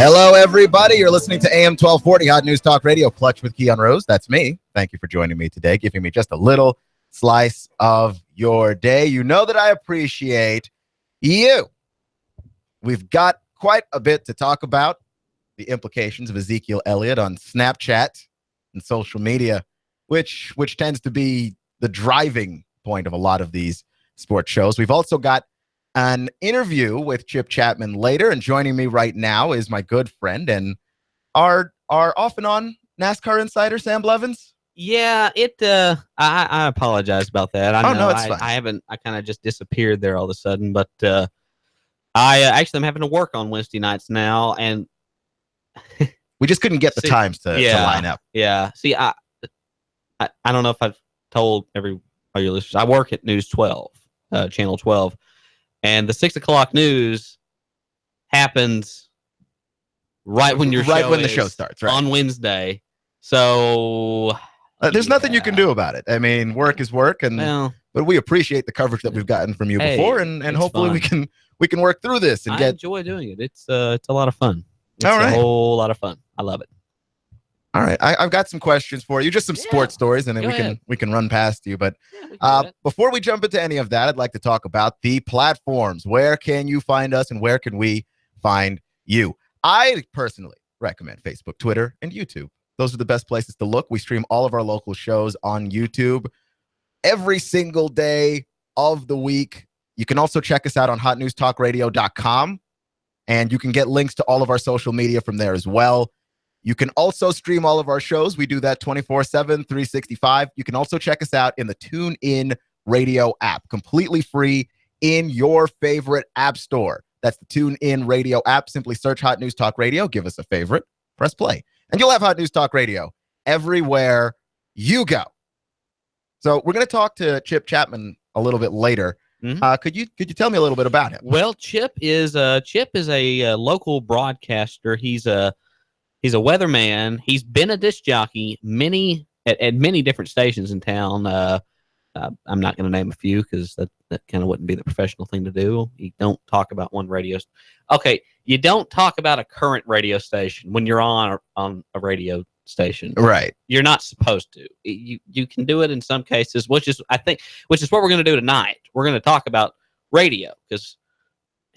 Hello, everybody. You're listening to AM 1240 Hot News Talk Radio, Clutch with Keon Rose. That's me. Thank you for joining me today, giving me just a little slice of your day. You know that I appreciate you. We've got quite a bit to talk about. The implications of Ezekiel Elliott on Snapchat and social media, which tends to be the driving point of a lot of these sports shows. We've also got an interview with Chip Chapman later, and joining me right now is my good friend and our off and on NASCAR insider, Sam Blevins. Yeah, I apologize about that. No, it's fine. I kind of just disappeared there all of a sudden, but I'm having to work on Wednesday nights now, and we just couldn't get the times to line up. Yeah. See, I don't know if I've told all your listeners, I work at News 12, Channel 12. And the 6 o'clock news happens right when the show starts, right? On Wednesday. So there's nothing you can do about it. I mean, work is work, but we appreciate the coverage that we've gotten from you before, and hopefully we can work through this and enjoy doing it. It's a lot of fun. It's all right. A whole lot of fun. I love it. All right, I've got some questions for you, just some sports stories, and then we can run past you. But before we jump into any of that, I'd like to talk about the platforms. Where can you find us, and where can we find you? I personally recommend Facebook, Twitter, and YouTube. Those are the best places to look. We stream all of our local shows on YouTube every single day of the week. You can also check us out on hotnewstalkradio.com, and you can get links to all of our social media from there as well. You can also stream all of our shows. We do that 24/7, 365. You can also check us out in the TuneIn Radio app, completely free in your favorite app store. That's the TuneIn Radio app. Simply search Hot News Talk Radio, give us a favorite, press play, and you'll have Hot News Talk Radio everywhere you go. So we're going to talk to Chip Chapman a little bit later. Mm-hmm. Could you tell me a little bit about him? Well, Chip is a local broadcaster. He's a weatherman. He's been a disc jockey at many different stations in town. I'm not going to name a few because that kind of wouldn't be the professional thing to do. You don't talk about one radio. Okay, you don't talk about a current radio station when you're on a radio station. Right. You're not supposed to. You can do it in some cases, which is what we're going to do tonight. We're going to talk about radio because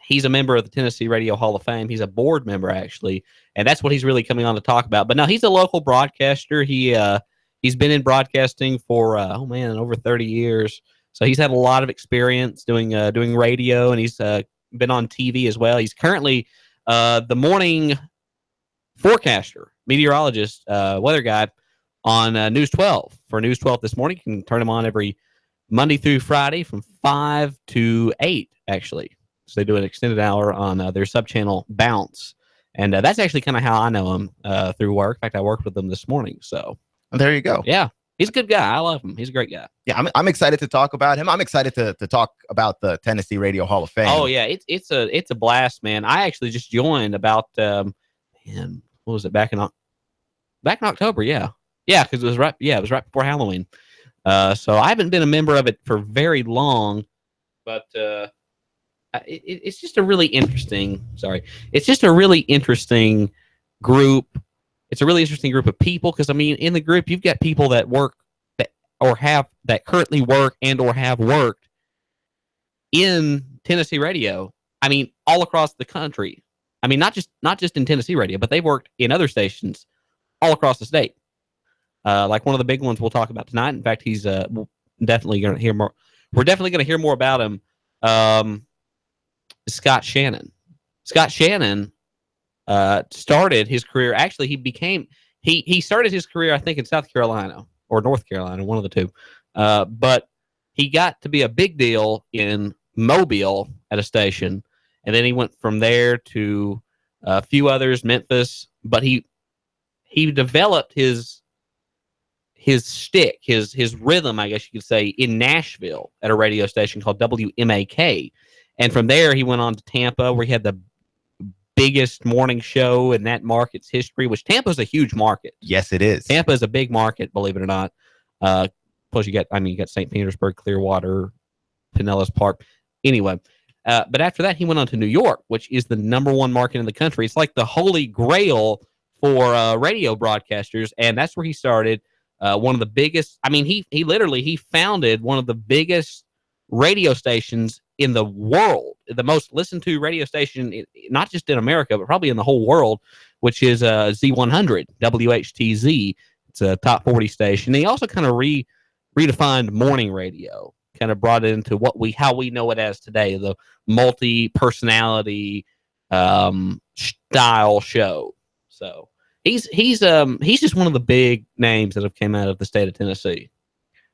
he's a member of the Tennessee Radio Hall of Fame. He's a board member, actually, and that's what he's really coming on to talk about. But no, he's a local broadcaster. He's been in broadcasting for over 30 years. So he's had a lot of experience doing radio, and he's been on TV as well. He's currently the morning forecaster, meteorologist, weather guy on News 12 for News 12 this morning. You can turn him on every Monday through Friday from 5 to 8, actually. So they do an extended hour on their sub-channel Bounce. And that's actually kind of how I know him through work. In fact, I worked with him this morning. So there you go. Yeah, he's a good guy. I love him. He's a great guy. Yeah, I'm excited to talk about him. I'm excited to talk about the Tennessee Radio Hall of Fame. Oh, yeah, it's a blast, man. I actually just joined about, what was it, back in October, yeah. Yeah, because it was right before Halloween. So I haven't been a member of it for very long, but it's just a really interesting. It's just a really interesting group. It's a really interesting group of people because in the group you've got people that work that currently work and or have worked in Tennessee radio. All across the country. Not just in Tennessee radio, but they've worked in other stations all across the state. Like one of the big ones we'll talk about tonight. In fact, he's definitely going to hear more. We're definitely going to hear more about him. Scott Shannon. Scott Shannon started his career. Actually, he started his career, I think, in South Carolina or North Carolina, one of the two. But he got to be a big deal in Mobile at a station, and then he went from there to a few others, Memphis. But he developed his stick, his rhythm, I guess you could say, in Nashville at a radio station called WMAK. And from there, he went on to Tampa, where he had the biggest morning show in that market's history, which Tampa's a huge market. Yes, it is. Tampa is a big market, believe it or not. Plus, you got St. Petersburg, Clearwater, Pinellas Park. Anyway, But after that, he went on to New York, which is the #1 market in the country. It's like the holy grail for radio broadcasters, and that's where he started one of the biggest. I mean, he literally founded one of the biggest radio stations in the world, the most listened to radio station, not just in America, but probably in the whole world, which is Z100 WHTZ. It's a top 40 station. And he also kind of redefined morning radio, kind of brought it into how we know it as today, the multi-personality style show. So he's just one of the big names that have came out of the state of Tennessee.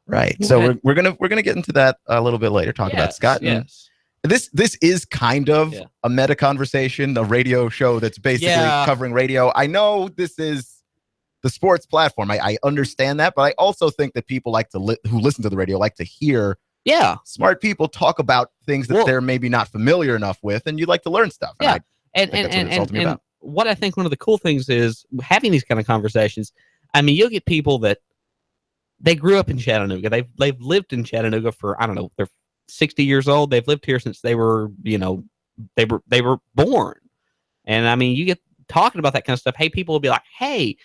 Right. So we're gonna get into that a little bit later. Talk about Scott. Yes. This is kind of a meta conversation, a radio show that's basically covering radio. I know this is the sports platform. I understand that, but I also think that people like to who listen to the radio like to hear smart people talk about things that they're maybe not familiar enough with, and you like to learn stuff. Yeah. And what I think one of the cool things is having these kind of conversations. I mean, you'll get people that they grew up in Chattanooga. They've lived in Chattanooga for, I don't know, they're 60 years old. They've lived here since they were, they were born. And I mean, you get talking about that kind of stuff. Hey, people will be like, hey,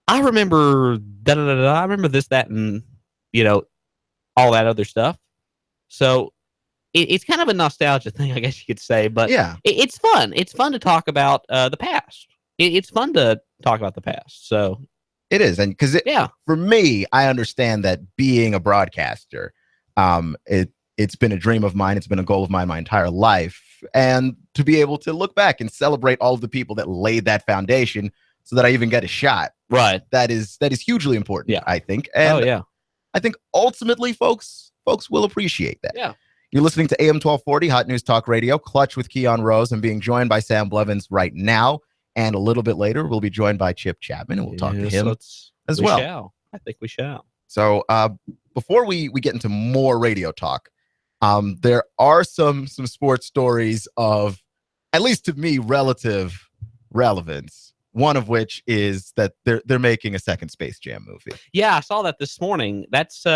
I remember I remember this, that, and all that other stuff. So it's kind of a nostalgia thing, I guess you could say. But it's fun. It's fun to talk about the past. It's fun to talk about the past. So it is, and because for me, I understand that being a broadcaster, it's been a dream of mine. It's been a goal of mine my entire life, and to be able to look back and celebrate all of the people that laid that foundation, so that I even get a shot. Right. That is hugely important. Yeah. I think. And I think ultimately, folks will appreciate that. Yeah. You're listening to AM 1240 Hot News Talk Radio, Clutch with Keon Rose, and being joined by Sam Blevins right now. And a little bit later, we'll be joined by Chip Chapman, and we'll talk to him as well. I think we shall. So before we get into more radio talk, there are some sports stories of, at least to me, relative relevance. One of which is that they're making a second Space Jam movie. Yeah, I saw that this morning. That's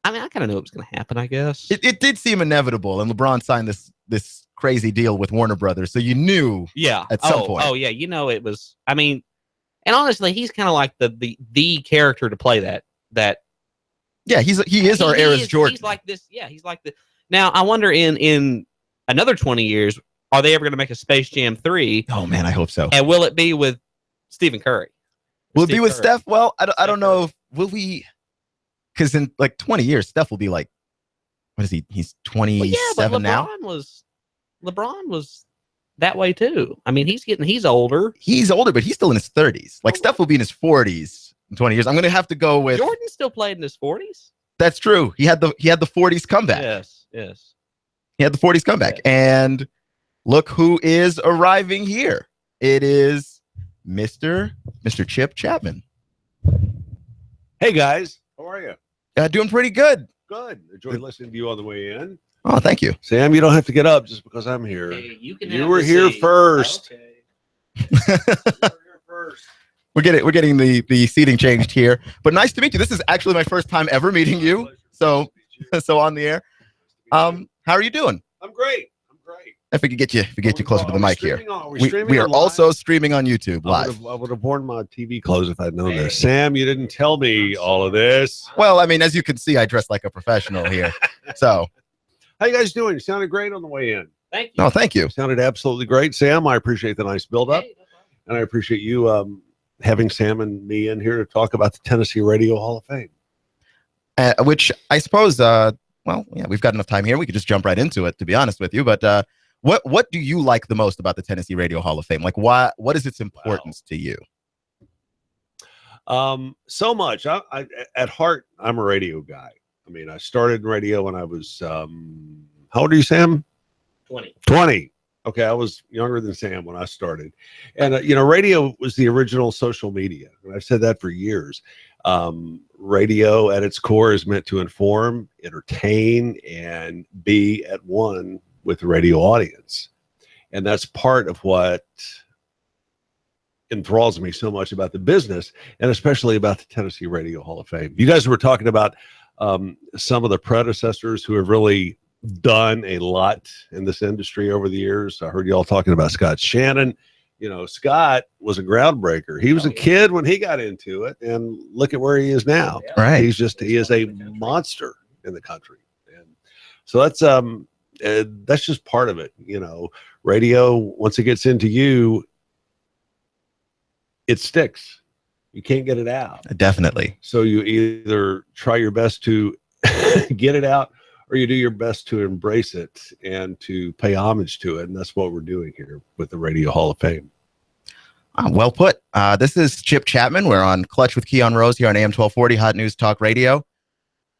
I mean, I kind of knew it was going to happen, I guess. It did seem inevitable, and LeBron signed this crazy deal with Warner Brothers, so you knew at some point. Oh, yeah, it was, I mean, and honestly, he's kind of like the character to play that. Yeah, he is our era's Jordan. He's like this, he's like the. Now, I wonder in another 20 years, are they ever going to make a Space Jam 3? Oh, man, I hope so. And will it be with Stephen Curry? Will it be with Steph? Well, I don't know. Will we... Because in like 20 years, Steph will be like, what is he? He's 27 now. LeBron was that way too. I mean, he's older. He's older, but he's still in his 30s. Like Steph will be in his 40s in 20 years. I'm going to have to go with Jordan. Still played in his 40s. That's true. He had the 40s comeback. Yes. He had the 40s comeback, and look who is arriving here. It is Mr. Chip Chapman. Hey guys. How are you? Doing pretty good. Good. Enjoyed listening to you on the way in. Oh, thank you. Sam, you don't have to get up just because I'm here. Hey, you were here first. Okay. You were here first. We're getting the seating changed here. But nice to meet you. This is actually my first time ever meeting you. So on the air. How are you doing? I'm great. If we could get you closer to the mic here. We are live? Also streaming on YouTube live. I would have worn my TV clothes if I'd known this. Sam, you didn't tell me all of this. Well, I mean, as you can see, I dress like a professional here. So, how you guys doing? You sounded great on the way in. Thank you. No, thank you. Sounded absolutely great, Sam. I appreciate the nice build-up, and I appreciate you having Sam and me in here to talk about the Tennessee Radio Hall of Fame. Which I suppose, we've got enough time here. We could just jump right into it, to be honest with you. But what do you like the most about the Tennessee Radio Hall of Fame? Like, what is its importance to you? So much. I at heart, I'm a radio guy. I mean, I started in radio when I was, how old are you, Sam? 20. Okay, I was younger than Sam when I started. And, radio was the original social media. And I've said that for years. Radio at its core is meant to inform, entertain, and be at one with the radio audience. And that's part of what enthralls me so much about the business, and especially about the Tennessee Radio Hall of Fame. You guys were talking about some of the predecessors who have really done a lot in this industry over the years. I heard you all talking about Scott Shannon. You know, Scott was a groundbreaker. He was a kid when he got into it, and look at where he is now. Right. He is a monster in the country. And so that's just part of it. You know, radio, once it gets into you, it sticks. You can't get it out. Definitely. So you either try your best to get it out, or you do your best to embrace it and to pay homage to it. And that's what we're doing here with the Radio Hall of Fame. Well put. This is Chip Chapman. We're on Clutch with Keon Rose here on AM 1240 Hot News Talk Radio.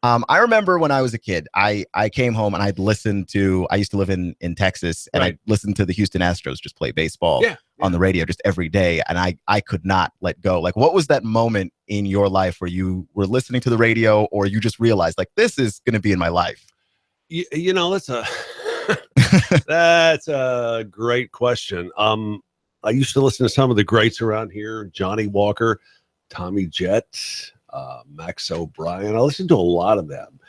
I remember when I was a kid, I came home and I used to live in Texas, and I listened to the Houston Astros just play baseball on the radio just every day. And I could not let go. Like, what was that moment in your life where you were listening to the radio, or you just realized, like, this is going to be in my life? You know, that's a great question. I used to listen to some of the greats around here, Johnny Walker, Tommy Jett, Max O'Brien. I listened to a lot of them.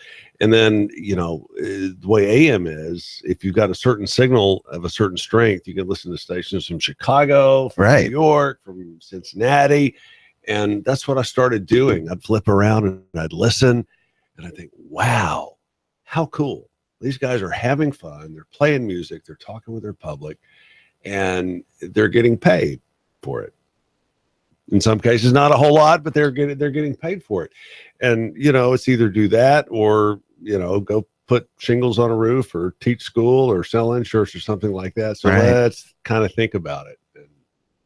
And then, you know, the way AM is, if you've got a certain signal of a certain strength, you can listen to stations from Chicago, from New York, from Cincinnati. And that's what I started doing. I'd flip around and I'd listen, and I think, wow, how cool. These guys are having fun. They're playing music. They're talking with their public, and they're getting paid for it. In some cases, not a whole lot, but they're getting paid for it. And, you know, it's either do that or, you know, go put shingles on a roof or teach school or sell insurance or something like that. So let's kind of think about it. And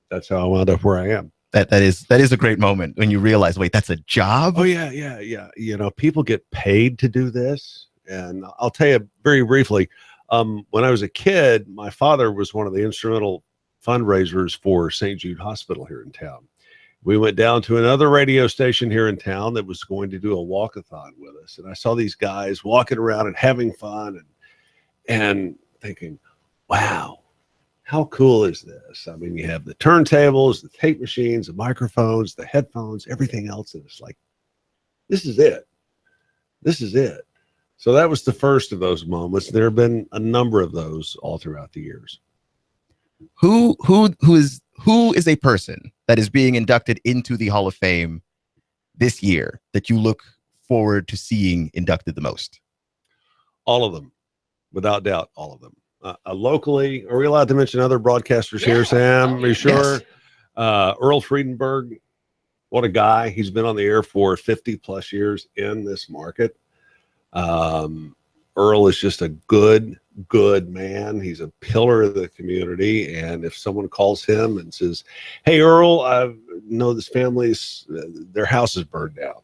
that's how I wound up where I am. That is a great moment when you realize, wait, that's a job? Oh, yeah. You know, people get paid to do this. And I'll tell you very briefly, when I was a kid, my father was one of the instrumental fundraisers for St. Jude Hospital here in town. We went down to another radio station here in town that was going to do a walkathon with us. And I saw these guys walking around and having fun and thinking, wow, how cool is this? I mean, you have the turntables, the tape machines, the microphones, the headphones, everything else. And it's like, this is it. This is it. So that was the first of those moments. There have been a number of those all throughout the years. Who is a person that is being inducted into the Hall of Fame this year that you look forward to seeing inducted the most? All of them, without doubt, all of them. Locally, are we allowed to mention other broadcasters here, Sam? Are you sure? Yes. Earl Friedenberg, what a guy. He's been on the air for 50 plus years in this market. Earl is just a good man. He's a pillar of the community. And if someone calls him and says, hey, Earl, I know this family's, their house is burned down,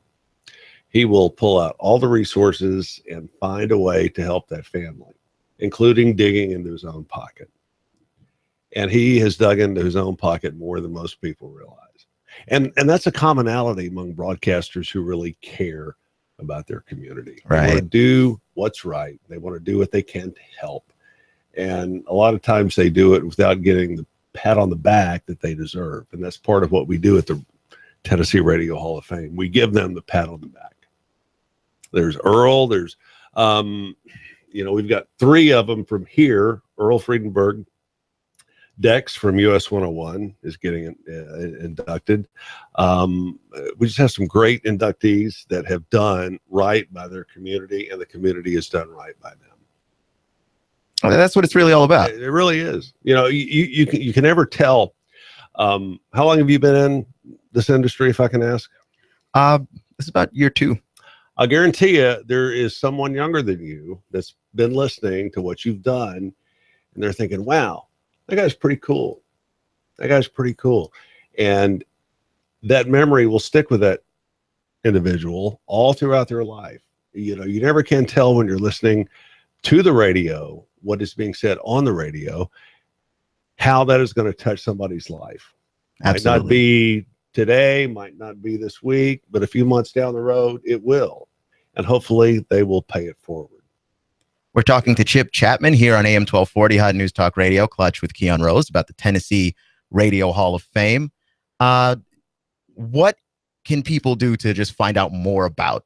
he will pull out all the resources and find a way to help that family, including digging into his own pocket. And he has dug into his own pocket more than most people realize. And that's a commonality among broadcasters who really care about their community. They want to do what's right. They want to do what they can to help. And a lot of times they do it without getting the pat on the back that they deserve. And that's part of what we do at the Tennessee Radio Hall of Fame. We give them the pat on the back. There's Earl. There's, you know, we've got three of them from here. Earl Friedenberg. Dex from US 101 is getting inducted. We just have some great inductees that have done right by their community, and the community has done right by them. Well, that's what it's really all about. It really is. You know, you can never tell. How long have you been in this industry, if I can ask? This is about year 2. I'll guarantee you there is someone younger than you that's been listening to what you've done, and they're thinking, wow, that guy's pretty cool. That guy's pretty cool. And that memory will stick with that individual all throughout their life. You know, you never can tell when you're listening to the radio, what is being said on the radio, how that is going to touch somebody's life. Absolutely. Might not be today, might not be this week, but a few months down the road, it will. And hopefully they will pay it forward. We're talking to Chip Chapman here on AM 1240 Hot News Talk Radio, Clutch with Keon Rose, about the Tennessee Radio Hall of Fame. What can people do to just find out more about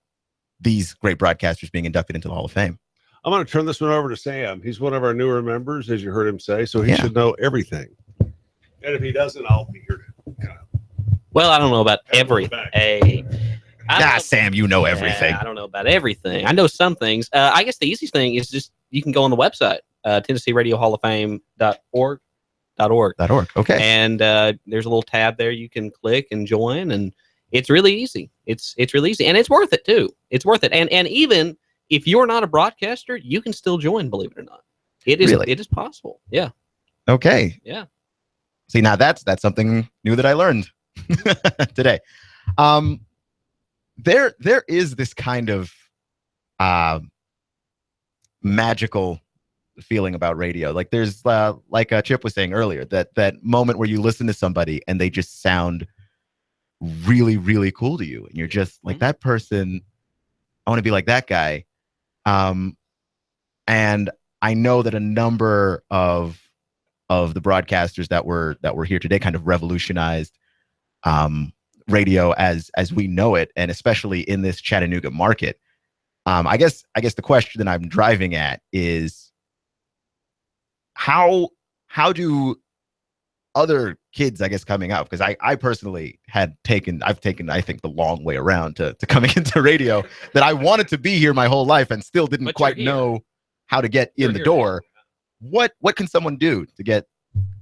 these great broadcasters being inducted into the Hall of Fame? I'm going to turn this one over to Sam. He's one of our newer members, as you heard him say, so he should know everything. And if he doesn't, I'll be here to kind of. Well, I don't know about everything. Sam, you know everything. I don't know about everything. I know some things. I guess the easiest thing is just you can go on the website, Tennessee Radio Hall of Fame.org. Okay. And there's a little tab there you can click and join, and it's really easy. It's really easy, and it's worth it too. It's worth it. And even if you're not a broadcaster, you can still join. Believe it or not, it is possible. Yeah. Okay. Yeah. See, now that's something new that I learned today. There is this kind of magical feeling about radio. Like there's like Chip was saying earlier, that moment where you listen to somebody and they just sound really, really cool to you, and you're just like, that person, I want to be like that guy. And I know that a number of the broadcasters that were here today kind of revolutionized radio as we know it, and especially in this Chattanooga market. I guess the question that I'm driving at is how do other kids, I guess, coming up, because I personally I've taken I think the long way around to coming into radio, that I wanted to be here my whole life and still didn't quite know how to get in the door. What can someone do to get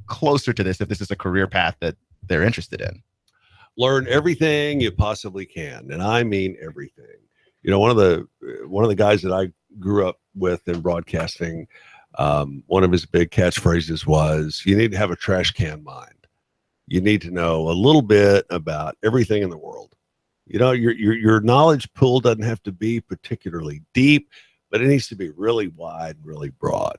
closer to this if this is a career path that they're interested in? Learn everything you possibly can, and I mean everything. You know, one of the guys that I grew up with in broadcasting, one of his big catchphrases was, "You need to have a trash can mind. You need to know a little bit about everything in the world. You know, your knowledge pool doesn't have to be particularly deep, but it needs to be really wide, really broad."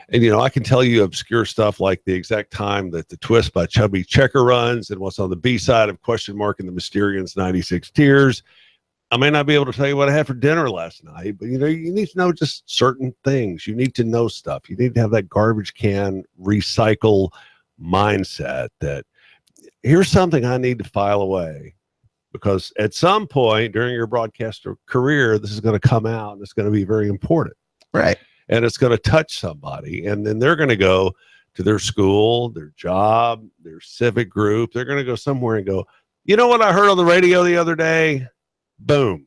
And, you know, I can tell you obscure stuff like the exact time that the Twist by Chubby Checker runs and what's on the B side of Question Mark and the Mysterians 96 Tears. I may not be able to tell you what I had for dinner last night, but, you know, you need to know just certain things. You need to know stuff. You need to have that garbage can recycle mindset that here's something I need to file away, because at some point during your broadcaster career, this is going to come out and it's going to be very important. Right. And it's going to touch somebody, and then they're going to go to their school, their job, their civic group. They're going to go somewhere and go, you know what I heard on the radio the other day? Boom.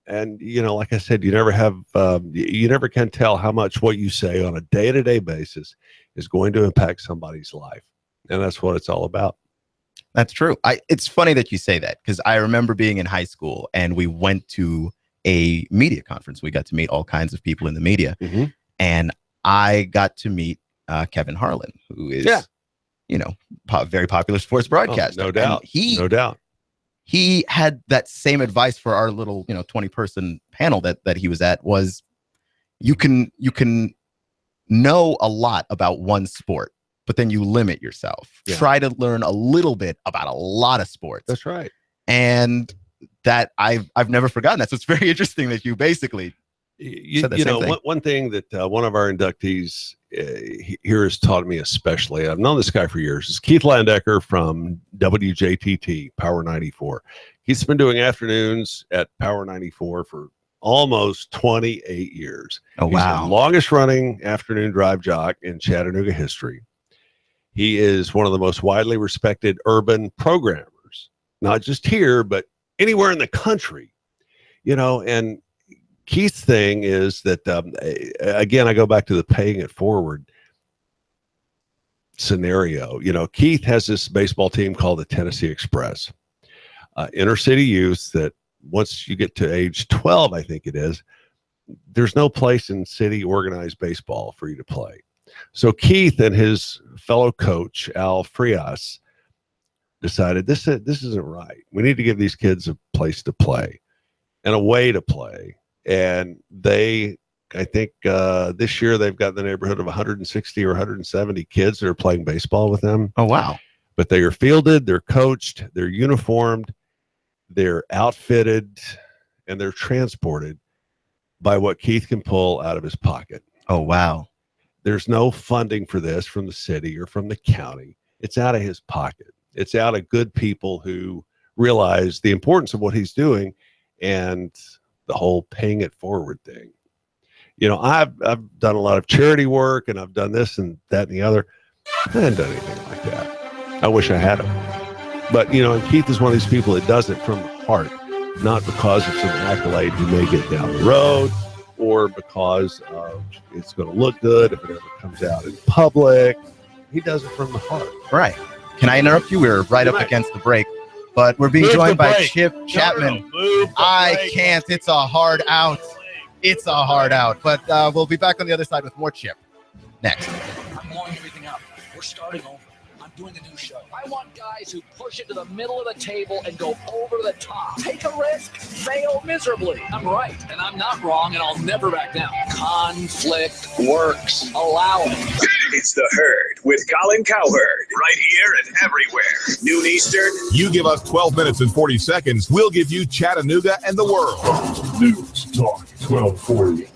And, you know, like I said, you never can tell how much what you say on a day-to-day basis is going to impact somebody's life. And that's what it's all about. That's true. It's funny that you say that, because I remember being in high school and we went to a media conference. We got to meet all kinds of people in the media. Mm-hmm. And I got to meet Kevin Harlan, who is, you know, very popular sports broadcaster. Oh, no doubt. He had that same advice for our little, 20-person panel that he was at, was you can know a lot about one sport, but then you limit yourself. Yeah. Try to learn a little bit about a lot of sports. That's right. And that I've never forgotten that. So it's very interesting that you basically said the same thing. One thing that one of our inductees here has taught me especially, I've known this guy for years, is Keith Landecker from WJTT, Power 94. He's been doing afternoons at Power 94 for almost 28 years. Oh, wow. He's the longest running afternoon drive jock in Chattanooga history. He is one of the most widely respected urban programmers, not just here, but anywhere in the country, and Keith's thing is that, again, I go back to the paying it forward scenario. Keith has this baseball team called the Tennessee Express, inner city youth that once you get to age 12, I think it is, there's no place in city organized baseball for you to play. So Keith and his fellow coach, Al Frias, decided this isn't right. We need to give these kids a place to play and a way to play. And I think this year they've got in the neighborhood of 160 or 170 kids that are playing baseball with them. Oh, wow. But they are fielded, they're coached, they're uniformed, they're outfitted, and they're transported by what Keith can pull out of his pocket. Oh, wow. There's no funding for this from the city or from the county. It's out of his pocket. It's out of good people who realize the importance of what he's doing and the whole paying it forward thing. I've done a lot of charity work, and I've done this and that and the other. I haven't done anything like that. I wish I had them. But, and Keith is one of these people that does it from the heart, not because of some accolade he may get down the road, or because it's going to look good if it ever comes out in public. He does it from the heart. Right. Can I interrupt you? We're right up against the break, but we're being joined by Chip Chapman. I can't. It's a hard out. It's a hard out. But we'll be back on the other side with more Chip next. I'm blowing everything up. We're starting over. I'm doing a new show. I want guys who push it to the middle of the table and go over the top. Take a risk, fail miserably. I'm right, and I'm not wrong, and I'll never back down. Conflict works. Allow it. It's The Herd with Colin Cowherd. Right here and everywhere. Noon Eastern. You give us 12 minutes and 40 seconds. We'll give you Chattanooga and the world. News Talk 1240.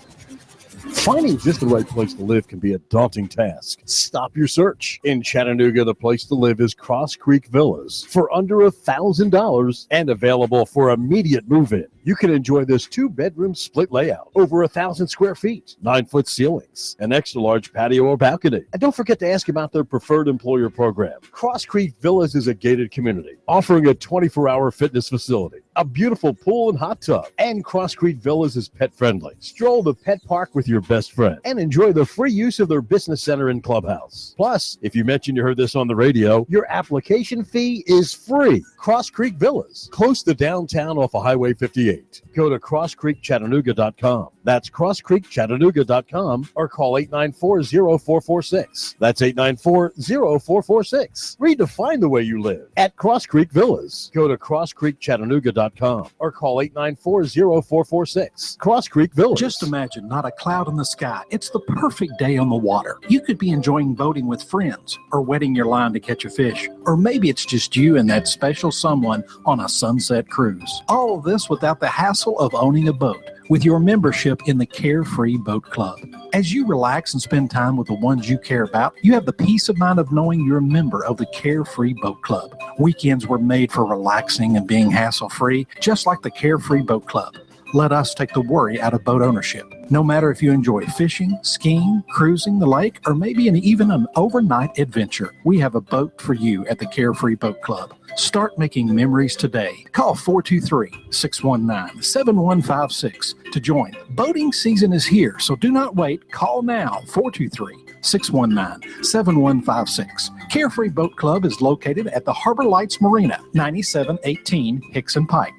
Finding just the right place to live can be a daunting task. Stop your search. In Chattanooga, the place to live is Cross Creek Villas for under $1,000 and available for immediate move-in. You can enjoy this 2-bedroom split layout, over 1,000 square feet, 9-foot ceilings, an extra-large patio or balcony. And don't forget to ask about their preferred employer program. Cross Creek Villas is a gated community, offering a 24-hour fitness facility, a beautiful pool and hot tub, and Cross Creek Villas is pet-friendly. Stroll the pet park with your best friend and enjoy the free use of their business center and clubhouse. Plus, if you mention you heard this on the radio, your application fee is free. Cross Creek Villas, close to downtown off of Highway 58. Go to crosscreekchattanooga.com. That's crosscreekchattanooga.com or call 894-0446. That's 894-0446. Redefine the way you live at Cross Creek Villas. Go to crosscreekchattanooga.com or call 894-0446. Cross Creek Villas. Just imagine not a cloud in the sky. It's the perfect day on the water. You could be enjoying boating with friends or wetting your line to catch a fish. Or maybe it's just you and that special someone on a sunset cruise. All of this without the hassle of owning a boat with your membership in the Carefree Boat Club. As you relax and spend time with the ones you care about, you have the peace of mind of knowing you're a member of the Carefree Boat Club. Weekends were made for relaxing and being hassle-free, just like the Carefree Boat Club. Let us take the worry out of boat ownership. No matter if you enjoy fishing, skiing, cruising the lake, or maybe even an overnight adventure, we have a boat for you at the Carefree Boat Club. Start making memories today. Call 423-619-7156 to join. Boating season is here, so do not wait. Call now, 423-619-7156. Carefree Boat Club is located at the Harbor Lights Marina, 9718 Hickson Pike.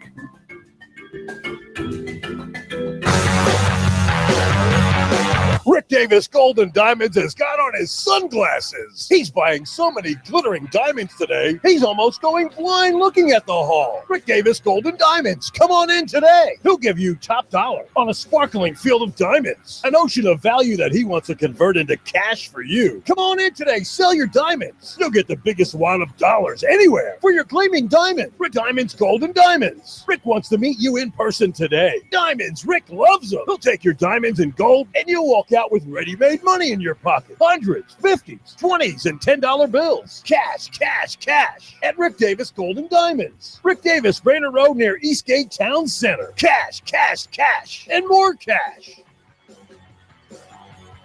Rick Davis Golden Diamonds has got on his sunglasses. He's buying so many glittering diamonds today, he's almost going blind looking at the haul. Rick Davis Golden Diamonds, come on in today. He'll give you top dollar on a sparkling field of diamonds, an ocean of value that he wants to convert into cash for you. Come on in today, sell your diamonds. You'll get the biggest wad of dollars anywhere for your gleaming diamond. Rick Diamonds Golden Diamonds. Rick wants to meet you in person today. Diamonds, Rick loves them. He'll take your diamonds and gold and you'll walk out with ready-made money in your pocket. Hundreds, 50s, 20s, and $10 bills. Cash, cash, cash at Rick Davis Golden Diamonds. Rick Davis, Brainerd Road near Eastgate Town Center. Cash, cash, cash, and more cash.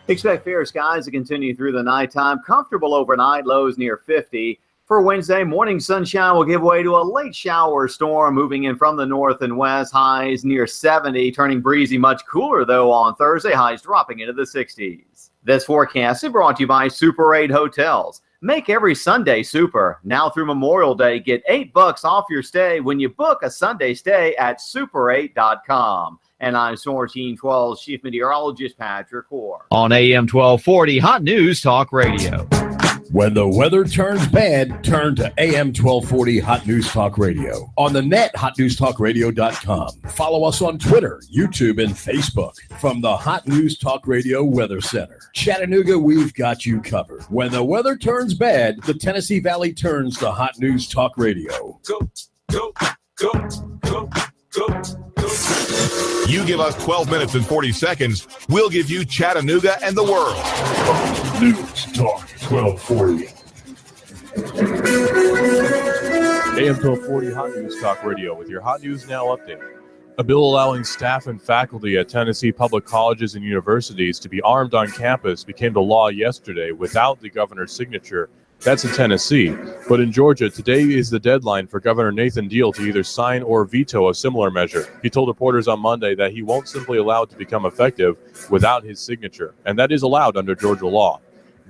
Expect fair skies to continue through the nighttime. Comfortable overnight, lows near 50. For Wednesday, morning sunshine will give way to a late shower storm moving in from the north and west. Highs near 70, turning breezy, much cooler though on Thursday. Highs dropping into the 60s. This forecast is brought to you by Super 8 Hotels. Make every Sunday super. Now through Memorial Day, get $8 off your stay when you book a Sunday stay at super8.com. And I'm Source 12 Chief Meteorologist Patrick Orr. On AM 1240, Hot News Talk Radio. When the weather turns bad, turn to AM 1240 Hot News Talk Radio. On the net, hotnewstalkradio.com. Follow us on Twitter, YouTube, and Facebook. From the Hot News Talk Radio Weather Center. Chattanooga, we've got you covered. When the weather turns bad, the Tennessee Valley turns to Hot News Talk Radio. Go, go, go, go, go, go. You give us 12 minutes and 40 seconds, we'll give you Chattanooga and the world. News Talk 1240. AM 1240 Hot News Talk Radio with your Hot News Now update. A bill allowing staff and faculty at Tennessee public colleges and universities to be armed on campus became the law yesterday without the governor's signature. That's in Tennessee. But in Georgia, today is the deadline for Governor Nathan Deal to either sign or veto a similar measure. He told reporters on Monday that he won't simply allow it to become effective without his signature, and that is allowed under Georgia law.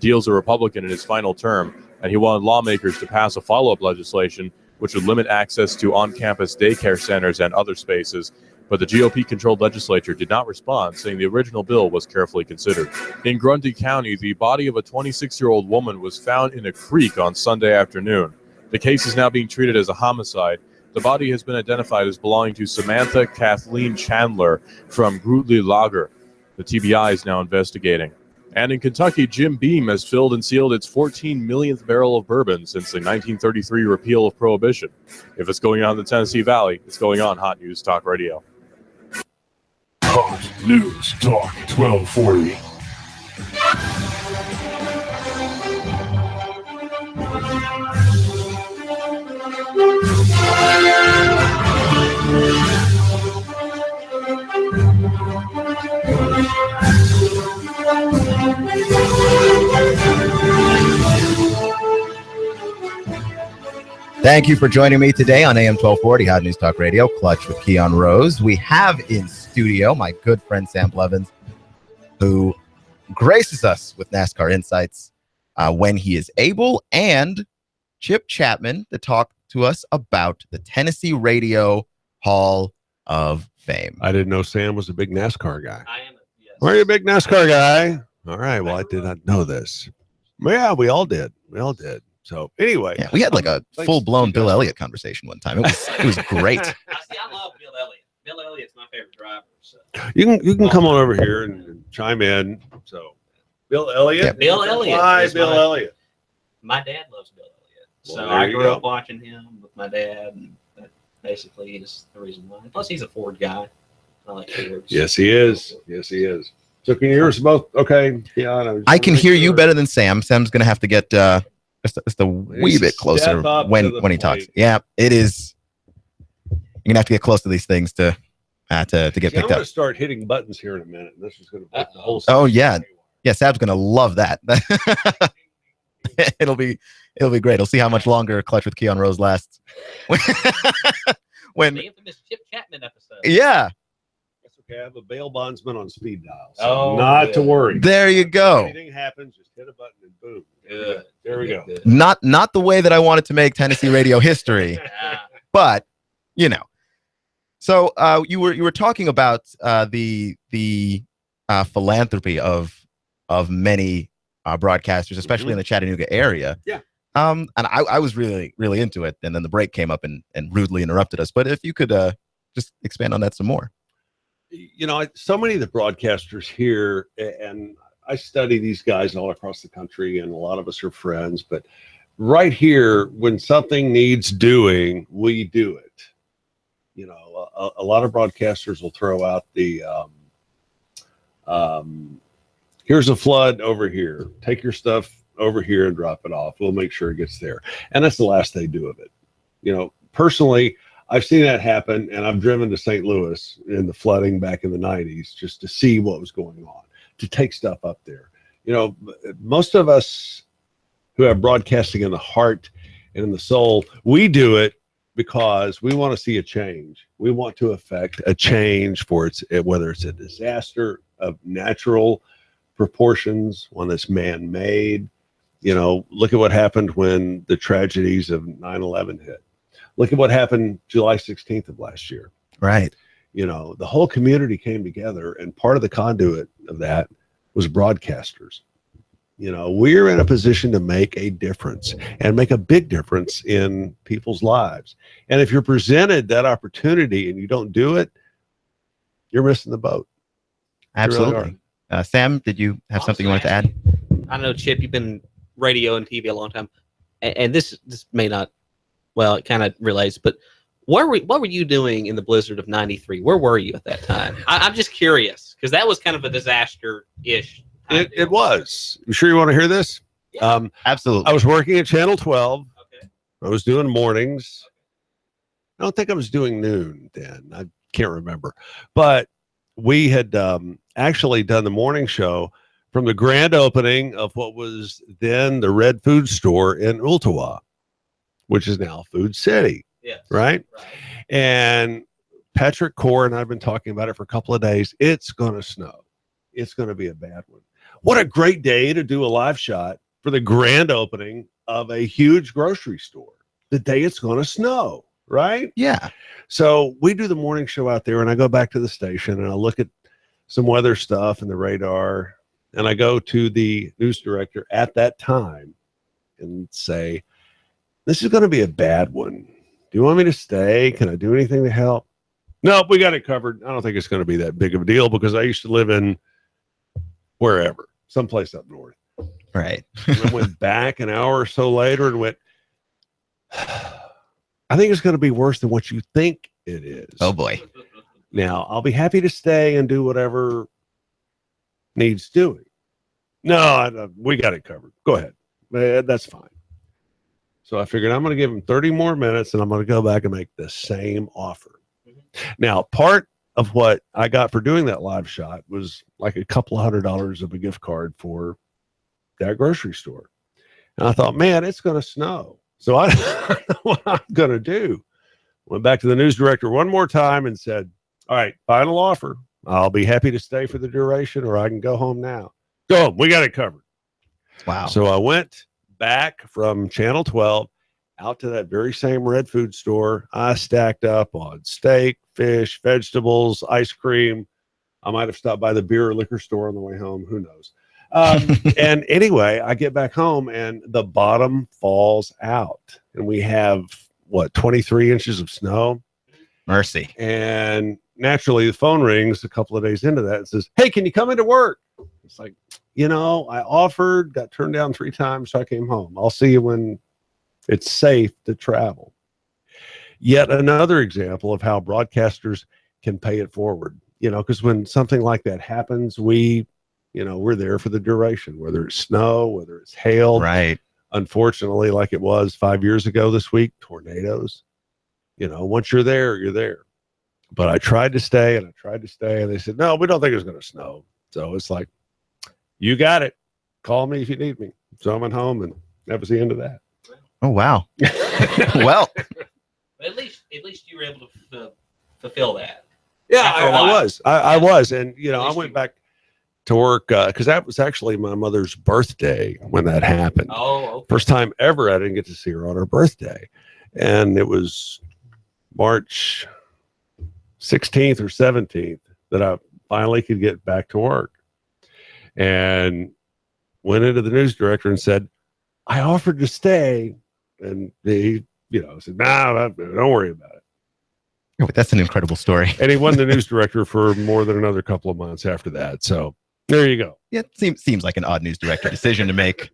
Deal's a Republican in his final term, and he wanted lawmakers to pass a follow-up legislation which would limit access to on-campus daycare centers and other spaces. But the GOP-controlled legislature did not respond, saying the original bill was carefully considered. In Grundy County, the body of a 26-year-old woman was found in a creek on Sunday afternoon. The case is now being treated as a homicide. The body has been identified as belonging to Samantha Kathleen Chandler from Grootley Lager. The TBI is now investigating. And in Kentucky, Jim Beam has filled and sealed its 14 millionth barrel of bourbon since the 1933 repeal of Prohibition. If it's going on in the Tennessee Valley, it's going on Hot News Talk Radio. Hot News Talk 1240. Thank you for joining me today on AM 1240 Hot News Talk Radio, Clutch with Keon Rose. We have in studio my good friend Sam Blevins, who graces us with NASCAR insights when he is able, and Chip Chapman to talk to us about the Tennessee Radio Hall of Fame. I didn't know Sam was a big NASCAR guy. I am. Yes. Are you a big NASCAR guy? All right. Well, I did not know this. Yeah, we all did. So anyway, yeah, we had like a full-blown Bill Elliott conversation one time. It was great. See, I love Bill Elliott. Bill Elliott's my favorite driver. So. You can come on over here and chime in. So Bill Elliott. Yeah. Bill Elliott. Why Bill Elliott? My dad loves Bill Elliott. So Well, I there you grew go. up watching him with my dad, and that basically is the reason why. Plus, he's a Ford guy. I like Fords. Yes, he is. So can you hear us both? Okay. Yeah, I can hear you better than Sam. Sam's going to have to get just a wee bit closer when he talks. Yeah, it is. You're going to have to get close to these things to get picked I'm up. going to start hitting buttons here in a minute. This is going to put the whole. Oh yeah. Yeah, Sam's going to love that. It'll be great. He'll see how much longer Clutch with Keon Rose lasts. when The infamous Chip Chapman episode. Yeah. That's okay. I have a bail bondsman on speed dial. So not to worry. There you go. If anything happens, just hit a button and boom. Good. There we go. Good. Not the way that I wanted to make Tennessee radio history, but you know. So you were talking about the philanthropy of many broadcasters, especially in the Chattanooga area. Yeah. And I was really into it, and then the break came up and rudely interrupted us. But if you could just expand on that some more. You know, so many of the broadcasters here, and I study these guys all across the country, and a lot of us are friends, but right here, when something needs doing, we do it. You know, a lot of broadcasters will throw out the, here's a flood over here. Take your stuff over here and drop it off. We'll make sure it gets there. And that's the last they do of it. You know, personally, I've seen that happen, and I've driven to St. Louis in the flooding back in the 90s just to see what was going on, to take stuff up there. You know, most of us who have broadcasting in the heart and in the soul, we do it because we want to see a change. We want to affect a change for whether it's a disaster of natural proportions, one that's man-made. You know, look at what happened when the tragedies of 9/11 hit. Look at what happened July 16th of last year. Right. You know, the whole community came together, and part of the conduit of that was broadcasters. You know, we're in a position to make a difference and make a big difference in people's lives. And if you're presented that opportunity and you don't do it, you're missing the boat. Absolutely. Really Sam, did you have something you wanted to add? I know, Chip, you've been radio and TV a long time, and this may not, well, it kind of relates, but what were you doing in the blizzard of '93? Where were you at that time? I'm just curious, because that was kind of a disaster-ish. It was. You sure you want to hear this? Yeah. Absolutely. I was working at Channel 12. Okay. I was doing mornings. I don't think I was doing noon then. can't remember. But we had actually done the morning show from the grand opening of what was then the Red Food Store in Ooltewah, which is now Food City. Yes. Right? And Patrick Core and I've been talking about it for a couple of days. It's going to snow. It's going to be a bad one. What a great day to do a live shot for the grand opening of a huge grocery store. The day it's going to snow, right? Yeah. So we do the morning show out there, and I go back to the station and I look at some weather stuff and the radar, and I go to the news director at that time and say, this is going to be a bad one. Do you want me to stay? Can I do anything to help? No, we got it covered. I don't think it's going to be that big of a deal because I used to live in wherever, someplace up north. Right. And I went back an hour or so later and went, I think it's going to be worse than what you think it is. Oh, boy. Now, I'll be happy to stay and do whatever needs doing. No, we got it covered. Go ahead. That's fine. So I figured I'm going to give him 30 more minutes and I'm going to go back and make the same offer. Now, part of what I got for doing that live shot was like a couple of $100 of a gift card for that grocery store. And I thought, man, it's going to snow. So I don't know what I'm going to do. Went back to the news director one more time and said, all right, final offer. I'll be happy to stay for the duration or I can go home now. Go home. We got it covered. Wow. So I went back from Channel 12 out to that very same Red Food Store. I stacked up on steak, fish, vegetables, ice cream. I might have stopped by the beer or liquor store on the way home. Who knows? And anyway, I get back home and the bottom falls out. And we have, 23 inches of snow? Mercy. And naturally, the phone rings a couple of days into that and says, hey, can you come into work? It's like, I offered, got turned down 3 times, so I came home. I'll see you when it's safe to travel. Yet another example of how broadcasters can pay it forward, because when something like that happens, we're there for the duration, whether it's snow, whether it's hail. Right. Unfortunately, like it was 5 years ago this week, tornadoes. Once you're there, you're there. But I tried to stay and they said, no, we don't think it's going to snow. So it's like, you got it. Call me if you need me. So I went home and that was the end of that. Oh, wow. Well, at least you were able to fulfill that. Yeah, I was. And, I went back to work because that was actually my mother's birthday when that happened. Oh, okay. First time ever I didn't get to see her on her birthday. And it was March 16th or 17th that I finally could get back to work. And went into the news director and said, I offered to stay. And he, said, nah, don't worry about it. Oh, that's an incredible story. And he wasn't the news director for more than another couple of months after that. So there you go. Yeah, it seems like an odd news director decision to make.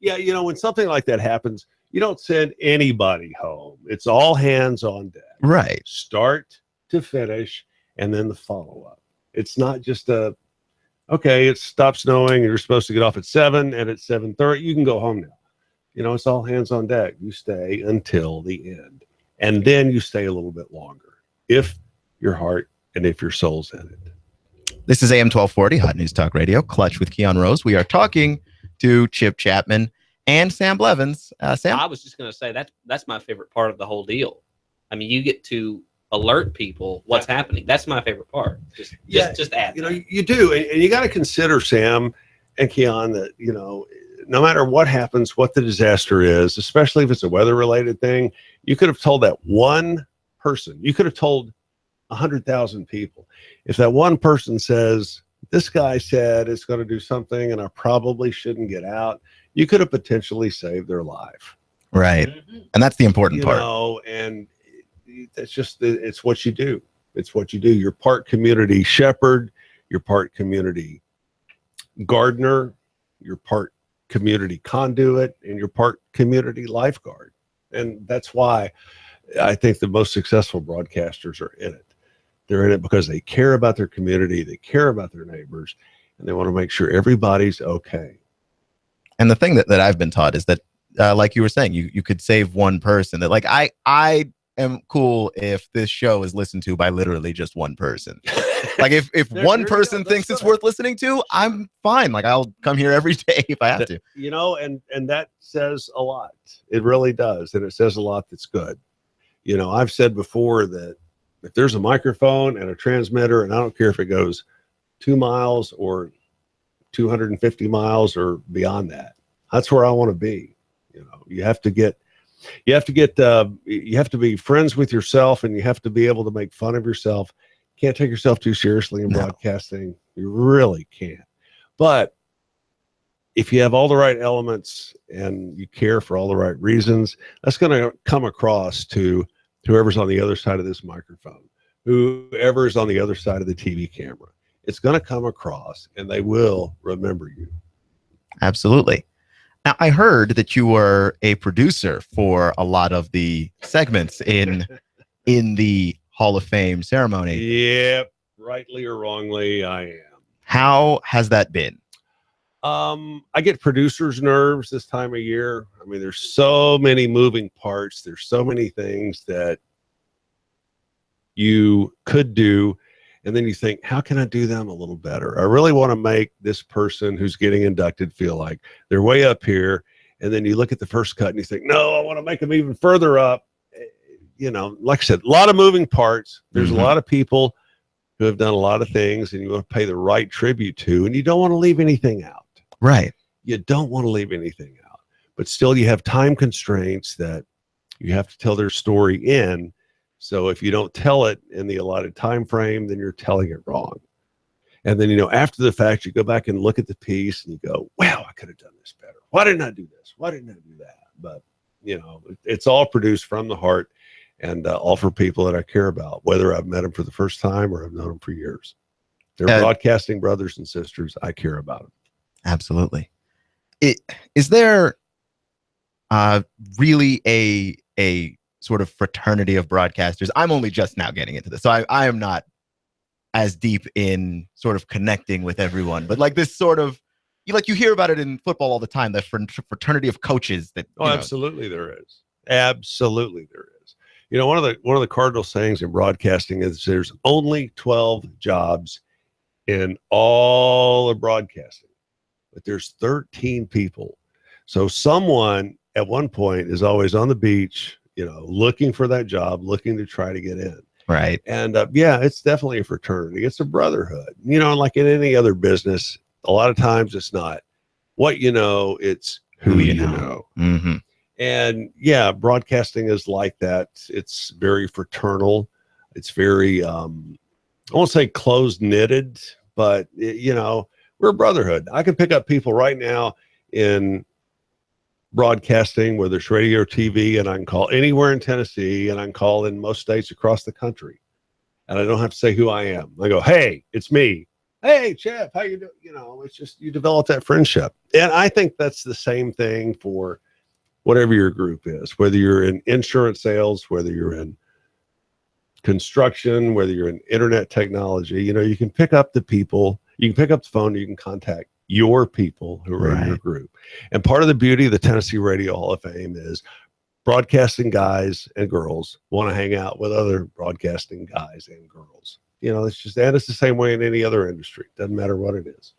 Yeah, when something like that happens, you don't send anybody home. It's all hands on deck. Right. Start to finish, and then the follow-up. It's not just it stopped snowing, and you're supposed to get off at 7, and at 7:30, you can go home now. It's all hands on deck. You stay until the end. And then you stay a little bit longer if your heart and if your soul's in it. This is AM 1240, Hot News Talk Radio, Clutch with Keon Rose. We are talking to Chip Chapman and Sam Blevins. Sam? I was just going to say that's my favorite part of the whole deal. I mean, you get to alert people what's happening. That's my favorite part. Just add. You do. And you got to consider, Sam and Keon, that, no matter what happens, what the disaster is, especially if it's a weather-related thing, you could have told that one person. You could have told 100,000 people. If that one person says, this guy said it's going to do something and I probably shouldn't get out, you could have potentially saved their life. Right. Mm-hmm. And that's the important part. And that's just, it's what you do. It's what you do. You're part community shepherd, you're part community gardener, you're part community conduit, and you're part community lifeguard. And that's why I think the most successful broadcasters are in it. They're in it because they care about their community, they care about their neighbors, and they want to make sure everybody's okay. And the thing that I've been taught is that, like you were saying, you could save one person. That, like, I am cool if this show is listened to by literally just one person. Like if one person thinks it's worth listening to, I'm fine. Like I'll come here every day if I have to. You know, and that says a lot. It really does. And it says a lot that's good. You know, I've said before that if there's a microphone and a transmitter, and I don't care if it goes 2 miles or 250 miles or beyond that, that's where I want to be. You know, you have to be friends with yourself, and you have to be able to make fun of yourself. You can't take yourself too seriously in broadcasting. You really can't. But if you have all the right elements and you care for all the right reasons, that's going to come across to whoever's on the other side of this microphone, whoever's on the other side of the TV camera. It's going to come across, and they will remember you. Absolutely. Now, I heard that you were a producer for a lot of the segments in the Hall of Fame ceremony. Yep, rightly or wrongly, I am. How has that been? I get producer's nerves this time of year. I mean, there's so many moving parts. There's so many things that you could do. And then you think, how can I do them a little better? I really want to make this person who's getting inducted feel like they're way up here. And then you look at the first cut and you think, no, I want to make them even further up. You know, like I said, a lot of moving parts. There's a lot of people who have done a lot of things, and you want to pay the right tribute to, and you don't want to leave anything out. Right. You don't want to leave anything out, but still you have time constraints that you have to tell their story in. So if you don't tell it in the allotted time frame, then you're telling it wrong. And then, you know, after the fact, you go back and look at the piece and you go, wow, I could have done this better. Why didn't I do this? Why didn't I do that? But, you know, it's all produced from the heart, and all for people that I care about, whether I've met them for the first time or I've known them for years. They're broadcasting brothers and sisters. I care about them. Absolutely. Is there really a sort of fraternity of broadcasters? I'm only just now getting into this, so I am not as deep in sort of connecting with everyone. But like this sort of, you hear about it in football all the time, the fraternity of coaches. That absolutely there is. Absolutely there is. You know, one of the cardinal sayings in broadcasting is there's only 12 jobs in all of broadcasting. But there's 13 people. So someone at one point is always on the beach, you know, looking for that job, looking to try to get in. Right. And yeah, it's definitely a fraternity. It's a brotherhood. You know, like in any other business, a lot of times it's not what you know, it's who you know. Mm-hmm. And yeah, broadcasting is like that. It's very fraternal. It's very, I won't say close knitted, but you know, we're a brotherhood. I can pick up people right now in broadcasting, whether it's radio or TV, and I can call anywhere in Tennessee, and I can call in most states across the country. And I don't have to say who I am. I go, hey, it's me. Hey, Chef, how you doing? You know, it's just you develop that friendship. And I think that's the same thing for whatever your group is, whether you're in insurance sales, whether you're in construction, whether you're in internet technology. You know, you can pick up the people. You can pick up the phone, you can contact your people who are in your group. And part of the beauty of the Tennessee Radio Hall of Fame is broadcasting guys and girls want to hang out with other broadcasting guys and girls. You know, it's just, and it's the same way in any other industry. Doesn't matter what it is.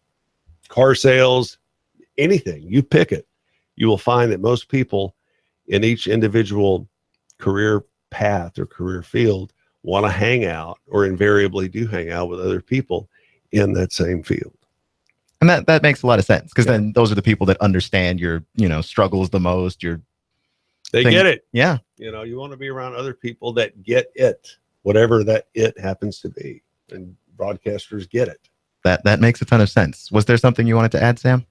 Car sales, anything, you pick it. You will find that most people in each individual career path or career field want to hang out, or invariably do hang out with other people in that same field. And that makes a lot of sense, because then those are the people that understand your, you know, struggles the most. They get it. Yeah. You know, you want to be around other people that get it, whatever that it happens to be. And broadcasters get it. That makes a ton of sense. Was there something you wanted to add, Sam?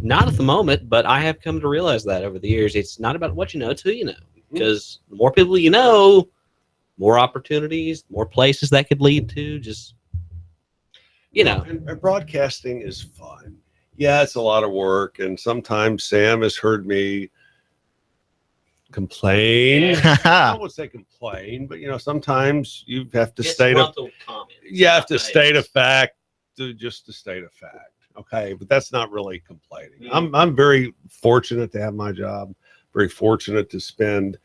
Not at the moment, but I have come to realize that over the years, it's not about what you know, it's who you know. Because the more people you know, more opportunities, more places that could lead to, just, you know. And broadcasting is fun. Yeah, it's a lot of work. And sometimes Sam has heard me complain. I won't say complain, but, you know, sometimes you have to state a fact to state a fact. Okay, but that's not really complaining. I'm very fortunate to have my job, very fortunate to spend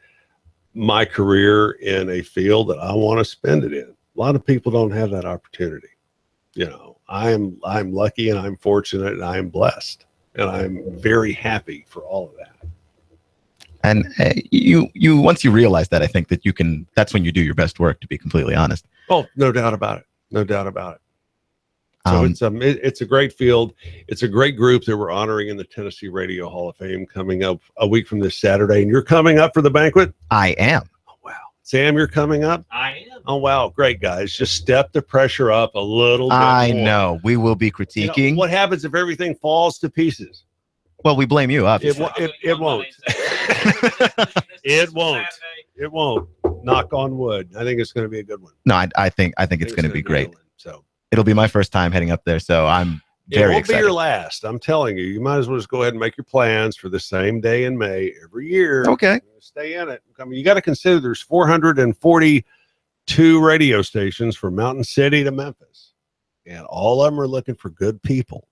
my career in a field that I want to spend it in. A lot of people don't have that opportunity. You know, I'm lucky and I'm fortunate and I'm blessed and I'm very happy for all of that. And you once you realize that, I think that that's when you do your best work, to be completely honest. Oh, no doubt about it. No doubt about it. So it's a great field. It's a great group that we're honoring in the Tennessee Radio Hall of Fame coming up a week from this Saturday. And you're coming up for the banquet? I am. Oh, wow. Sam, you're coming up? I am. Oh, wow. Great, guys. Just step the pressure up a little bit I more. know. We will be critiquing. You know, what happens if everything falls to pieces? Well, we blame you, obviously. It won't. It won't. It won't. Knock on wood. I think it's going to be a good one. No, I think it's going to be great. So it'll be my first time heading up there, so I'm very excited. It won't be your last. I'm telling you. You might as well just go ahead and make your plans for the same day in May every year. Okay. Stay in it. I mean, you got to consider there's 442 radio stations from Mountain City to Memphis, and all of them are looking for good people.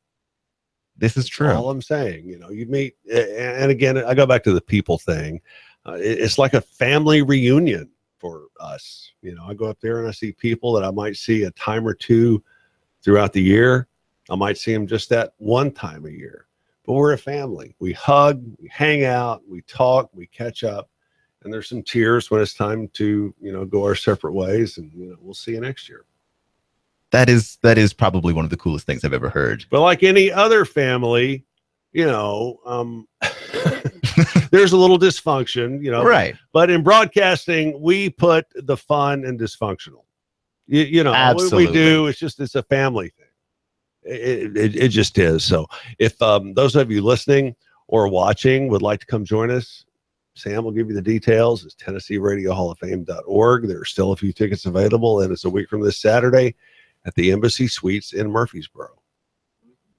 This is true. All I'm saying, you know, you meet, and again, I go back to the people thing. It's like a family reunion for us. You know, I go up there and I see people that I might see a time or two throughout the year. I might see them just that one time a year. But we're a family. We hug, we hang out, we talk, we catch up, and there's some tears when it's time to, you know, go our separate ways. And you know, we'll see you next year. That is probably one of the coolest things I've ever heard. But like any other family, you know, there's a little dysfunction, you know. Right. But in broadcasting, we put the fun in dysfunctional. You know, absolutely. We do. It's a family thing. It just is. So if those of you listening or watching would like to come join us, Sam will give you the details. It's TennesseeRadioHallOfFame.org. There are still a few tickets available, and it's a week from this Saturday at the Embassy Suites in Murfreesboro.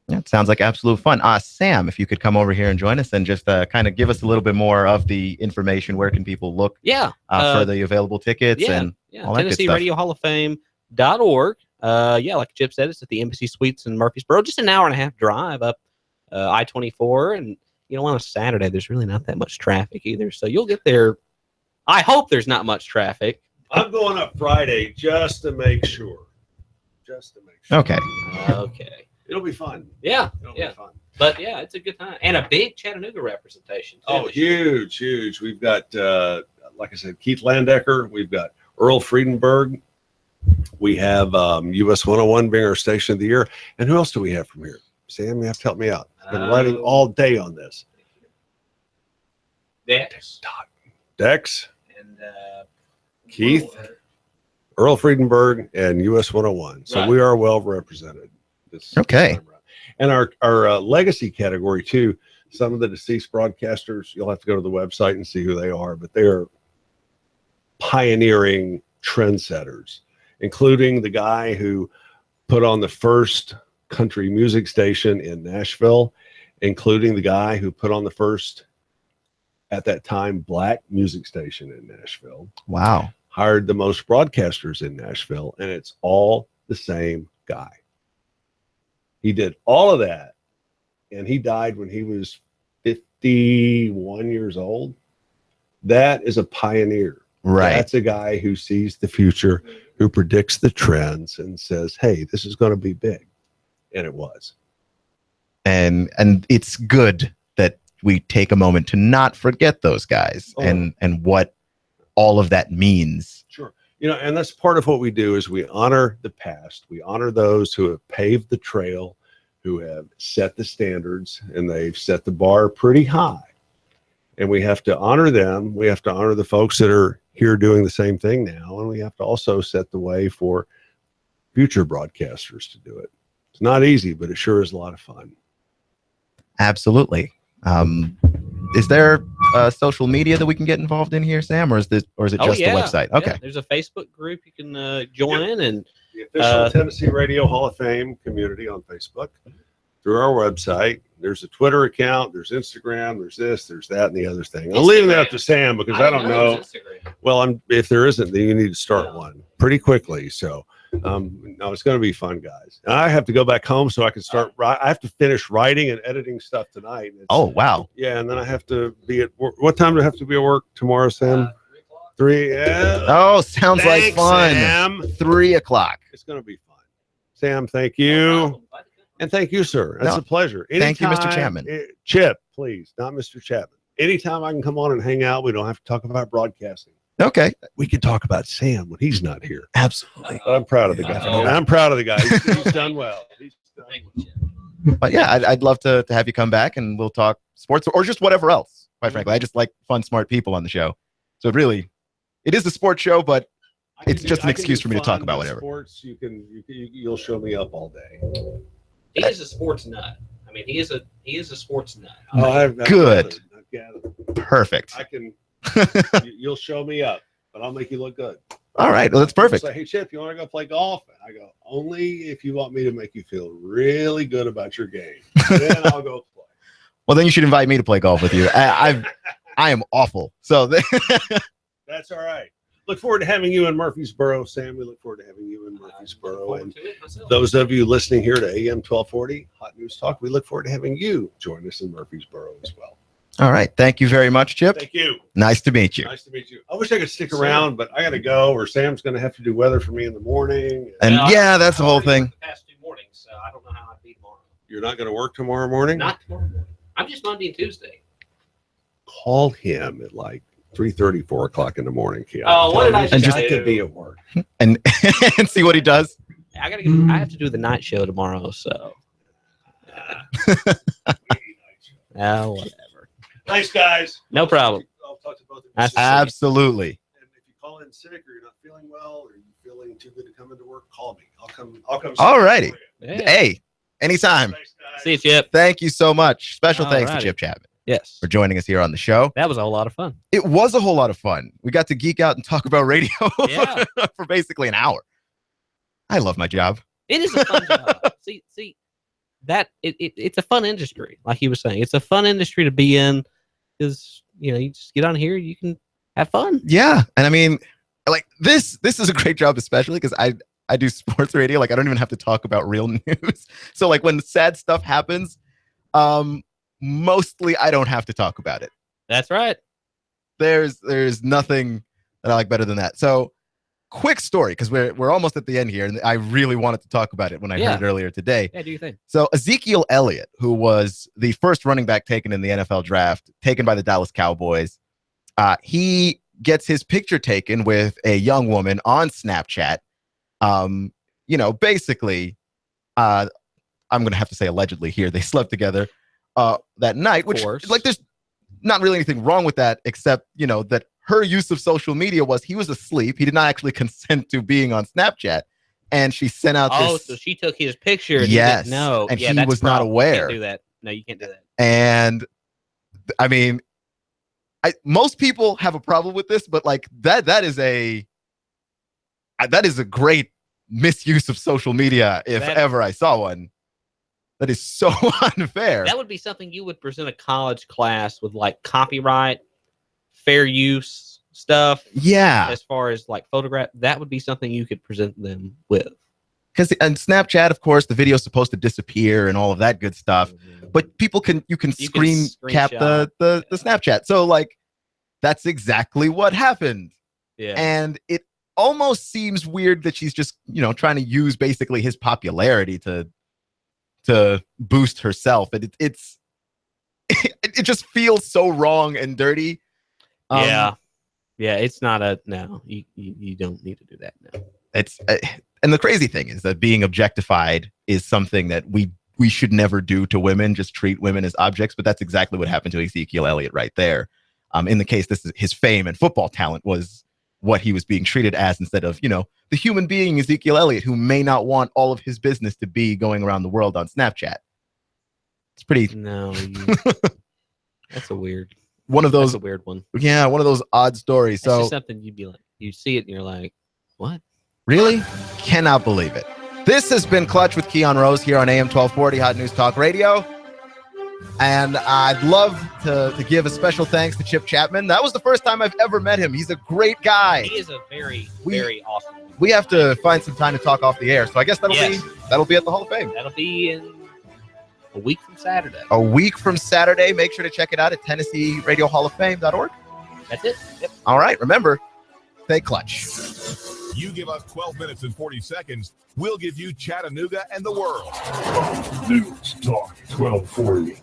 Yeah, it sounds like absolute fun. Sam, if you could come over here and join us and just kind of give us a little bit more of the information. Where can people look for the available tickets? And all that Tennessee Radio Hall of Fame.org. Like Chip said, it's at the Embassy Suites in Murfreesboro. Just an hour and a half drive up I-24. And, you know, on a Saturday, there's really not that much traffic either. So you'll get there. I hope there's not much traffic. I'm going up Friday just to make sure. Okay. Okay. It'll be fun. Yeah. It'll be fun. But yeah, it's a good time. And a big Chattanooga representation. Oh, huge. We've got, like I said, Keith Landecker. We've got Earl Friedenberg. We have US 101 being our station of the year. And who else do we have from here? Sam, you have to help me out. I've been writing all day on this. Dex. And Keith. Earl Friedenberg and US 101. So we are well represented. Okay. And our legacy category too, some of the deceased broadcasters, you'll have to go to the website and see who they are, but they're pioneering trendsetters, including the guy who put on the first country music station in Nashville, including the guy who put on the first, at that time, black music station in Nashville. Wow. Hired the most broadcasters in Nashville, and it's all the same guy. He did all of that, and he died when he was 51 years old. That is a pioneer. Right. That's a guy who sees the future, who predicts the trends, and says, hey, this is going to be big. And it was. And it's good that we take a moment to not forget those guys and what all of that means. Sure. You know, and that's part of what we do is we honor the past. We honor those who have paved the trail, who have set the standards, and they've set the bar pretty high. And we have to honor them. We have to honor the folks that are here doing the same thing now. And we have to also set the way for future broadcasters to do it. It's not easy, but it sure is a lot of fun. Absolutely. Is there social media that we can get involved in here, Sam, or is it just the website? Okay. Yeah, there's a Facebook group you can join, and the official Tennessee Radio Hall of Fame community on Facebook. Through our website, there's a Twitter account, there's Instagram, there's this, there's that, and the other thing. I'm leaving that up to Sam because I don't know. Well, if there isn't, then you need to start one pretty quickly. So, no, it's going to be fun, guys. And I have to go back home so I can start. I have to finish writing and editing stuff tonight. Oh, wow. Yeah, and then I have to be at work. What time do I have to be at work tomorrow, Sam? 3. Yeah. Oh, sounds like fun. Sam. 3 o'clock. It's going to be fun. Sam, thank you. And thank you, sir. That's a pleasure. Thank you, Mr. Chapman. Chip, please, not Mr. Chapman. Anytime I can come on and hang out, we don't have to talk about broadcasting. Okay. We can talk about Sam when he's not here. Absolutely. But I'm proud of the guy. I'm proud of the guy. He's done well. But yeah, I'd love to have you come back and we'll talk sports or just whatever else. Quite frankly, I just like fun, smart people on the show. So it is a sports show, but it's just an excuse for me to talk about whatever. Sports, you'll show me up all day. He is a sports nut. I mean, he is a sports nut. I've good. I've Perfect. I can. You'll show me up, but I'll make you look good. All right. Well, that's perfect. Say, hey, Chip, you want to go play golf? And I go, only if you want me to make you feel really good about your game. Then I'll go play. Well, then you should invite me to play golf with you. I am awful. So that's all right. Look forward to having you in Murfreesboro, Sam. We look forward to having you in Murfreesboro. And those of you listening here to AM 1240, Hot News Talk, we look forward to having you join us in Murfreesboro as well. All right. Thank you very much, Chip. Thank you. Nice to meet you. Nice to meet you. I wish I could stick around, but I got to go, or Sam's going to have to do weather for me in the morning. And that's the whole thing. The past 2 mornings, so I don't know how I'd be tomorrow. You're not going to work tomorrow morning? Not tomorrow morning. I'm just Monday and Tuesday. Call him at like 3:30, 4 o'clock in the morning, Keon. Oh, what did I just do? could be at work. And see what he does. I have to do the night show tomorrow, so. Whatever. Nice guys. No problem. I'll talk to both of you. Absolutely. And if you call in sick or you're not feeling well or you're feeling too good to come into work, call me. I'll come. All righty. Yeah. Hey, anytime. Thanks, guys. See you, Chip. Thank you so much. Special thanks to Alrighty. Chip Chapman. Yes. For joining us here on the show. That was a whole lot of fun. It was a whole lot of fun. We got to geek out and talk about radio for basically an hour. I love my job. It is a fun job. See that it's a fun industry, like he was saying. It's a fun industry to be in because you just get on here, you can have fun. Yeah, and I mean, like this is a great job, especially because I do sports radio. Like I don't even have to talk about real news. So like when sad stuff happens, mostly I don't have to talk about it. That's right. There's nothing that I like better than that. So quick story, because we're almost at the end here, and I really wanted to talk about it when I heard it earlier today. Yeah, do you think? So Ezekiel Elliott, who was the first running back taken in the NFL draft, taken by the Dallas Cowboys, he gets his picture taken with a young woman on Snapchat. Basically, I'm going to have to say allegedly here, they slept together that night, which like there's not really anything wrong with that, except, that her use of social media was he was asleep. He did not actually consent to being on Snapchat. And she sent out this. So she took his picture. And yes. He didn't know. And he was not aware. You can't do that. No, you can't do that. And I mean, most people have a problem with this, but like that is a great misuse of social media if ever I saw one. That is so unfair. That would be something you would present a college class with, like copyright, fair use stuff. Yeah. As far as like photograph, that would be something you could present them with. Because and Snapchat, of course, the video is supposed to disappear and all of that good stuff. Mm-hmm. But you can screen cap the Snapchat. So like that's exactly what happened. Yeah. And it almost seems weird that she's just, trying to use basically his popularity to boost herself. And it just feels so wrong and dirty. Yeah. It's not no, you don't need to do that. No. It's and the crazy thing is that being objectified is something that we should never do to women, just treat women as objects. But that's exactly what happened to Ezekiel Elliott right there. In the case, this is his fame and football talent was what he was being treated as instead of, the human being Ezekiel Elliott, who may not want all of his business to be going around the world on Snapchat. It's pretty. No, that's a weird. One of those. That's a weird one. Yeah, one of those odd stories. That's so just something you'd be like, you see it and you're like, what? Really? Cannot believe it. This has been Clutch with Keon Rose here on AM 1240 Hot News Talk Radio. And I'd love to give a special thanks to Chip Chapman. That was the first time I've ever met him. He's a great guy. He is a very, very awesome. We have to find some time to talk off the air. So I guess that'll be at the Hall of Fame. That'll be in a week from Saturday. A week from Saturday. Make sure to check it out at TennesseeRadioHallOfFame.org. That's it. Yep. All right. Remember, stay clutch. You give us 12 minutes and 40 seconds, we'll give you Chattanooga and the world. News Talk 1240.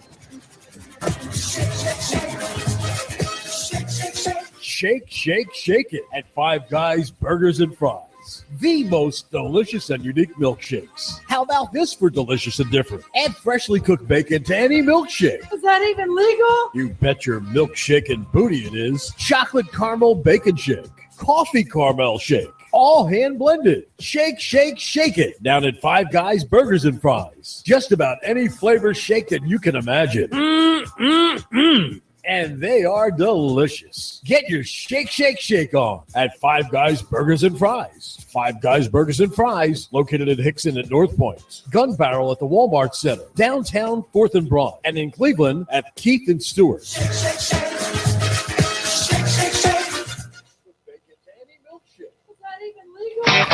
Shake, shake, shake it at Five Guys Burgers and Fries. The most delicious and unique milkshakes. How about this for delicious and different? Add freshly cooked bacon to any milkshake. Is that even legal? You bet your milkshake and booty it is. Chocolate caramel bacon shake. Coffee caramel shake. All hand blended. Shake, shake, shake it. Down at Five Guys Burgers and Fries. Just about any flavor shake that you can imagine. And they are delicious. Get your shake, shake, shake on at Five Guys Burgers and Fries. Five Guys Burgers and Fries, located at Hickson at North Point. Gun Barrel at the Walmart Center. Downtown 4th and Broad. And in Cleveland at Keith and Stewart. Shake, shake, shake. Shake, shake, shake.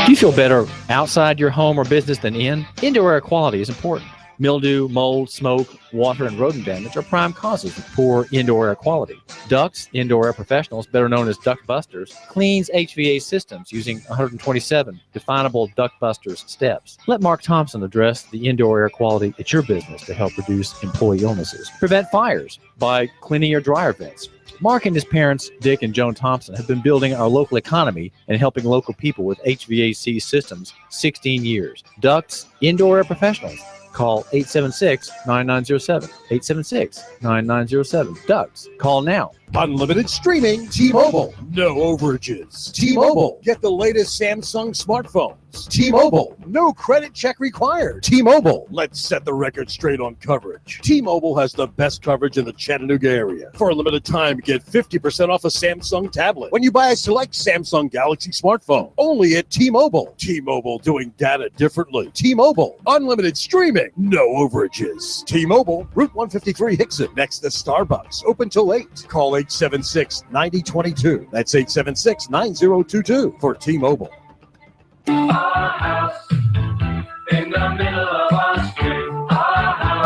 Do you feel better outside your home or business than in? Indoor air quality is important. Mildew, mold, smoke, water, and rodent damage are prime causes of poor indoor air quality. Ducts, Indoor Air Professionals, better known as Duct Busters, cleans HVAC systems using 127 definable Duct Busters steps. Let Mark Thompson address the indoor air quality at your business to help reduce employee illnesses. Prevent fires by cleaning your dryer vents. Mark and his parents, Dick and Joan Thompson, have been building our local economy and helping local people with HVAC systems 16 years. Ducts, Indoor Air Professionals. Call 876-9907. 876-9907. Ducts. Call now. Unlimited streaming. T-Mobile. No overages. T-Mobile. Get the latest Samsung smartphones. T-Mobile. No credit check required. T-Mobile. Let's set the record straight on coverage. T-Mobile has the best coverage in the Chattanooga area. For a limited time, get 50% off a Samsung tablet when you buy a select Samsung Galaxy smartphone. Only at T-Mobile. T-Mobile, doing data differently. T-Mobile. Unlimited streaming. No overages. T-Mobile. Route 153 Hickson. Next to Starbucks. Open till 8. Call 876-9022. That's 876-9022 for T-Mobile.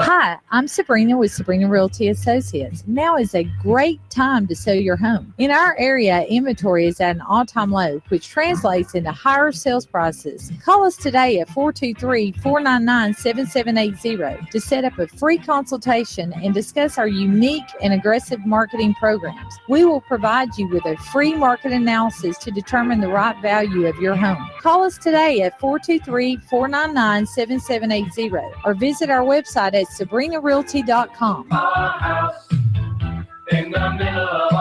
Hi, I'm Sabrina with Sabrina Realty Associates. Now is a great time to sell your home. In our area, inventory is at an all-time low, which translates into higher sales prices. Call us today at 423-499-7780 to set up a free consultation and discuss our unique and aggressive marketing programs. We will provide you with a free market analysis to determine the right value of your home. Call us today at 423-499-7780 or visit our website at SabrinaRealty.com. In the middle of